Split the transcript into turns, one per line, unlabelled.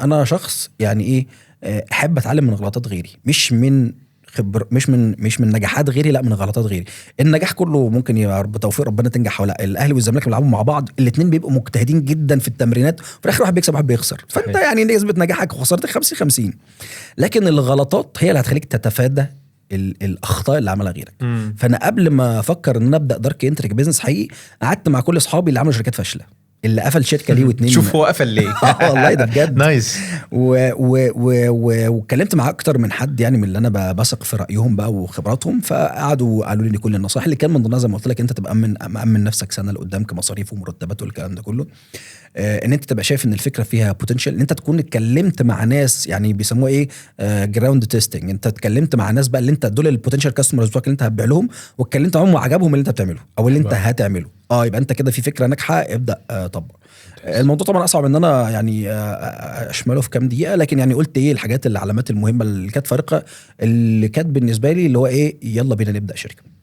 انا شخص يعني ايه، احب اتعلم من غلطات غيري، مش من مش من نجاحات غيري، لا من غلطات غيري. النجاح كله ممكن يبقى بتوفيق ربنا تنجح ولا لا. الاهلي والزمالك بيلعبوا مع بعض، الاثنين بيبقوا مجتهدين جدا في التمرينات، في الاخر واحد بيكسب واحد بيخسر، فانت
صحيح.
يعني نسبه نجاحك وخسارتك 50-50. لكن الغلطات هي اللي هتخليك تتفادى الاخطاء اللي عملها غيرك. فانا قبل ما افكر ان انا ابدا دارك انتريك بيزنس حقيقي، قعدت مع كل اصحابي اللي عملوا شركات فاشله، اللي قفل شركه ليه واتنين.
شوف هو قفل ليه.
والله ده بجد.
نايس.
واتكلمت مع اكتر من حد يعني من اللي انا بثق في رايهم بقى وخبراتهم، فقعدوا قالوا لي كل النصائح اللي كان من ضمنها زي ما قلت لك، انت تبقى مأمن نفسك سنه لقدام كمصاريف ومرتبات والكلام ده كله. ان انت تبقى شايف ان الفكره فيها بوتنشال، ان انت تكون اتكلمت مع ناس يعني بيسموها ايه، جراوند تيستنج. انت اتكلمت مع ناس بقى اللي انت دول البوتنشال كاستمرز بتوعك اللي انت هتبيع لهم، واتكلمت معاهم وعجبهم اللي انت بتعمله او اللي انت هتعمله، يبقى انت كده في فكره ناجحه، ابدا طبق. الموضوع طبعا اصعب ان انا يعني اشمله في كام دقيقه، لكن يعني قلت ايه الحاجات، العلامات المهمه اللي كانت فارقه، اللي كانت بالنسبه لي اللي هو ايه، يلا بينا نبدا شركه.